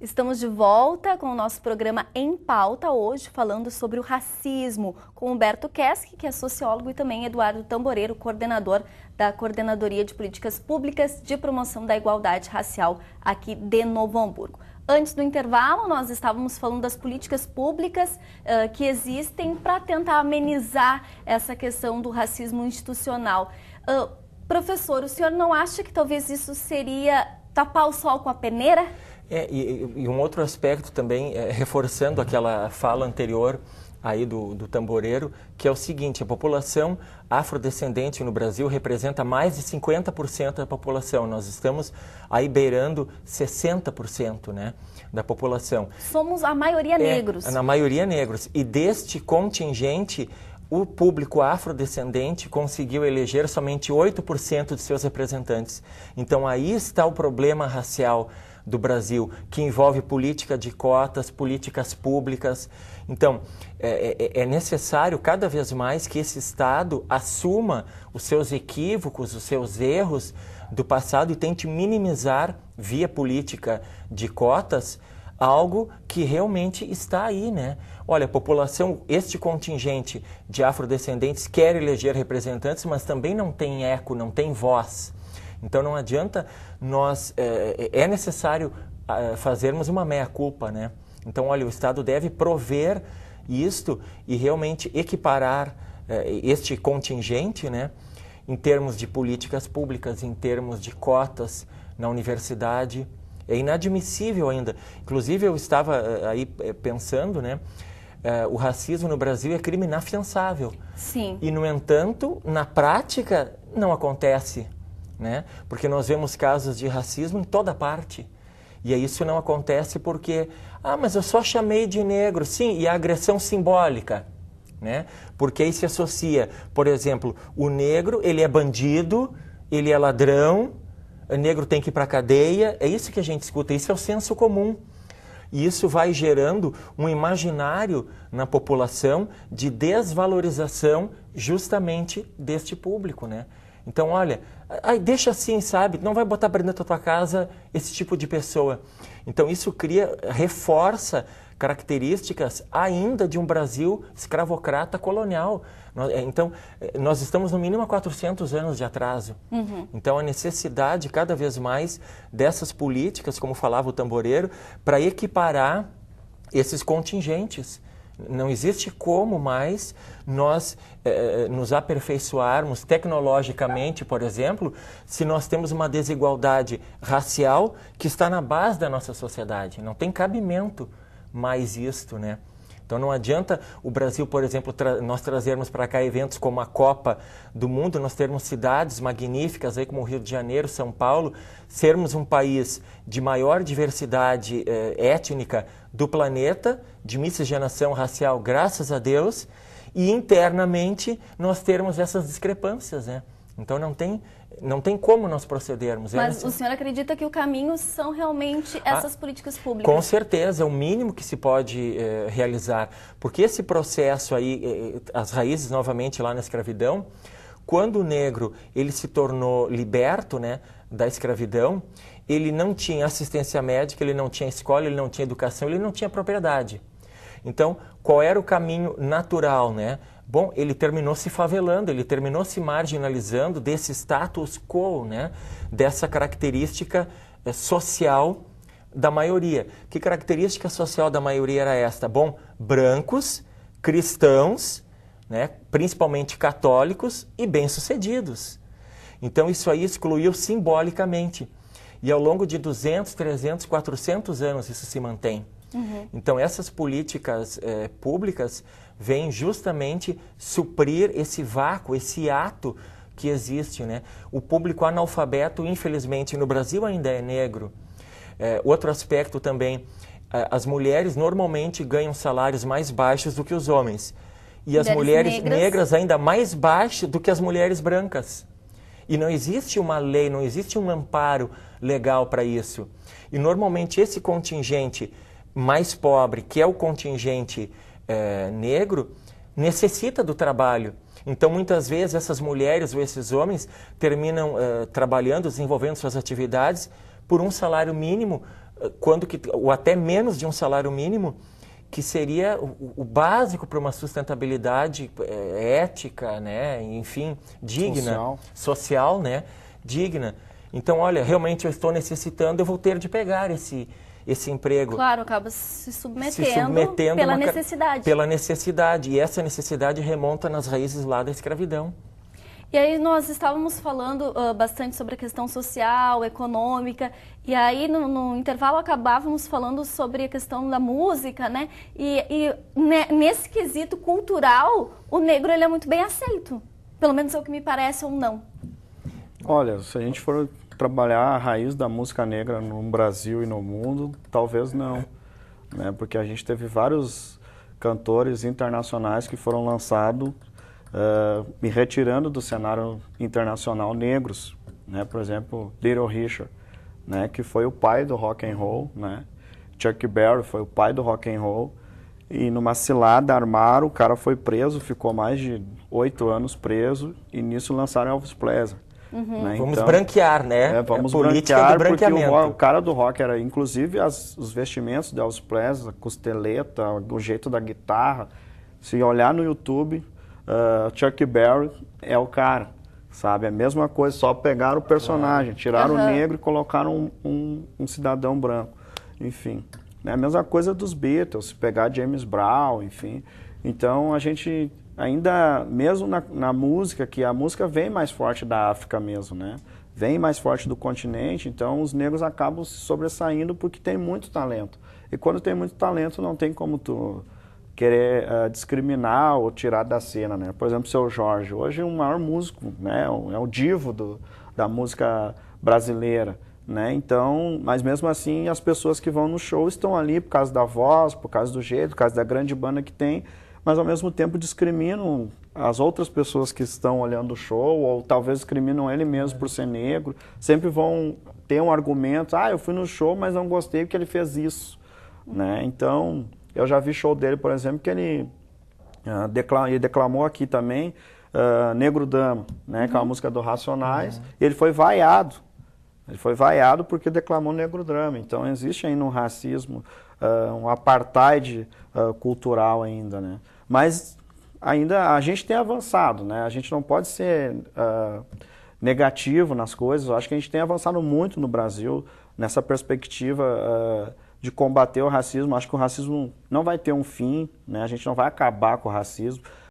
Estamos de volta com o nosso programa Em Pauta, hoje falando sobre o racismo, com Humberto Kesk, que é sociólogo, e também Eduardo Tamboreiro, coordenador da Coordenadoria de Políticas Públicas de Promoção da Igualdade Racial aqui de Novo Hamburgo. Antes do intervalo, nós estávamos falando das políticas públicas que existem para tentar amenizar essa questão do racismo institucional. Professor, o senhor não acha que talvez isso seria tapar o sol com a peneira? E um outro aspecto também, reforçando aquela fala anterior aí do Tamboreiro, que é o seguinte: a população afrodescendente no Brasil representa mais de 50% da população. Nós estamos aí beirando 60%, né, da população. Somos a maioria negros. Na maioria negros. E deste contingente, o público afrodescendente conseguiu eleger somente 8% de seus representantes. Então aí está o problema racial do Brasil, que envolve política de cotas, políticas públicas. Então, é necessário cada vez mais que esse Estado assuma os seus equívocos, os seus erros do passado e tente minimizar, via política de cotas, algo que realmente está aí, né? Olha, a população, este contingente de afrodescendentes quer eleger representantes, mas também não tem eco, não tem voz. Então não adianta nós, é necessário fazermos uma meia-culpa, né? Então, olha, o Estado deve prover isto e realmente equiparar este contingente, né, em termos de políticas públicas, em termos de cotas na universidade. É inadmissível ainda. Inclusive, eu estava aí pensando, né, o racismo no Brasil é crime inafiançável. Sim. E, no entanto, na prática, não acontece, né? Porque nós vemos casos de racismo em toda parte. E isso não acontece porque, mas eu só chamei de negro. Sim, e a agressão simbólica, né? Porque aí se associa, por exemplo, o negro, ele é bandido, ele é ladrão, o negro tem que ir para a cadeia. É isso que a gente escuta, isso é o senso comum. E isso vai gerando um imaginário na população de desvalorização justamente deste público, né? Então, olha, deixa assim, sabe? Não vai botar para dentro da tua casa esse tipo de pessoa. Então, isso reforça características ainda de um Brasil escravocrata colonial. Então, nós estamos no mínimo há 400 anos de atraso. Uhum. Então, a necessidade cada vez mais dessas políticas, como falava o Tamboreiro, para equiparar esses contingentes. Não existe como mais nós nos aperfeiçoarmos tecnologicamente, por exemplo, se nós temos uma desigualdade racial que está na base da nossa sociedade. Não tem cabimento mais isto, né? Então não adianta o Brasil, por exemplo, nós trazermos para cá eventos como a Copa do Mundo, nós termos cidades magníficas aí como o Rio de Janeiro, São Paulo, sermos um país de maior diversidade étnica do planeta, de miscigenação racial, graças a Deus, e internamente nós termos essas discrepâncias, né? Então não tem como nós procedermos. Mas o senhor acredita que o caminho são realmente essas políticas públicas? Com certeza, é o mínimo que se pode realizar. Porque esse processo aí, as raízes novamente lá na escravidão, quando o negro ele se tornou liberto, né, da escravidão, ele não tinha assistência médica, ele não tinha escola, ele não tinha educação, ele não tinha propriedade. Então, qual era o caminho natural, né? Bom, ele terminou se favelando, ele terminou se marginalizando desse status quo, né? Dessa característica social da maioria. Que característica social da maioria era esta? Bom, brancos, cristãos, né? Principalmente católicos e bem-sucedidos. Então isso aí excluiu simbolicamente. E ao longo de 200, 300, 400 anos isso se mantém. Uhum. Então essas políticas públicas vêm justamente suprir esse vácuo, esse ato que existe, né? O público analfabeto, infelizmente, no Brasil ainda é negro. Outro aspecto também, as mulheres normalmente ganham salários mais baixos do que os homens. E as mulheres negras ainda mais baixos do que as mulheres brancas. E não existe uma lei, não existe um amparo legal para isso. E normalmente esse contingente mais pobre, que é o contingente negro necessita do trabalho. Então, muitas vezes, essas mulheres ou esses homens terminam trabalhando, desenvolvendo suas atividades por um salário mínimo, ou até menos de um salário mínimo, que seria o básico para uma sustentabilidade ética, né? Enfim, digna, social, né? Digna. Então, olha, realmente eu estou necessitando, eu vou ter de pegar esse emprego. Claro, acaba se submetendo pela necessidade. Pela necessidade. E essa necessidade remonta nas raízes lá da escravidão. E aí nós estávamos falando bastante sobre a questão social, econômica, e aí no intervalo acabávamos falando sobre a questão da música, né? E nesse quesito cultural, o negro ele é muito bem aceito. Pelo menos é o que me parece ou não. Olha, se a gente for trabalhar a raiz da música negra no Brasil e no mundo, talvez não, né? Porque a gente teve vários cantores internacionais que foram lançados me retirando do cenário internacional negros, né? Por exemplo, Little Richard, né? Que foi o pai do rock and roll, né? Chuck Berry foi o pai do rock and roll, e numa cilada armaram, o cara foi preso, ficou mais de 8 anos preso, e nisso lançaram Elvis Presley. Né? Vamos branquear, né? Vamos branquear porque o cara do rock era, inclusive, os vestimentos de Elvis Presley, a costeleta, o jeito da guitarra. Se olhar no YouTube, Chuck Berry é o cara, sabe? A mesma coisa, só pegaram o personagem, tiraram o negro e colocaram um cidadão branco. Enfim, é a mesma coisa dos Beatles, pegar James Brown, enfim. Então, a gente ainda, mesmo na música, que a música vem mais forte da África mesmo, né? Vem mais forte do continente, então os negros acabam se sobressaindo porque tem muito talento. E quando tem muito talento, não tem como tu querer discriminar ou tirar da cena, né? Por exemplo, o Seu Jorge, hoje é o maior músico, né? É o divo da música brasileira, né? Então, mas mesmo assim, as pessoas que vão no show estão ali por causa da voz, por causa do jeito, por causa da grande banda que tem, mas ao mesmo tempo discriminam as outras pessoas que estão olhando o show, ou talvez discriminam ele mesmo por ser negro. Sempre vão ter um argumento, eu fui no show, mas não gostei porque ele fez isso, né? Então, eu já vi show dele, por exemplo, que ele declamou aqui também, Negro Dama, né? Que é uma música do Racionais, e ele foi vaiado. Ele foi vaiado porque declamou Negro Drama. Então, existe ainda um racismo, um apartheid cultural ainda, né? Mas ainda a gente tem avançado, né? A gente não pode ser negativo nas coisas. Eu acho que a gente tem avançado muito no Brasil nessa perspectiva de combater o racismo. Acho que o racismo não vai ter um fim, né? A gente não vai acabar com o racismo,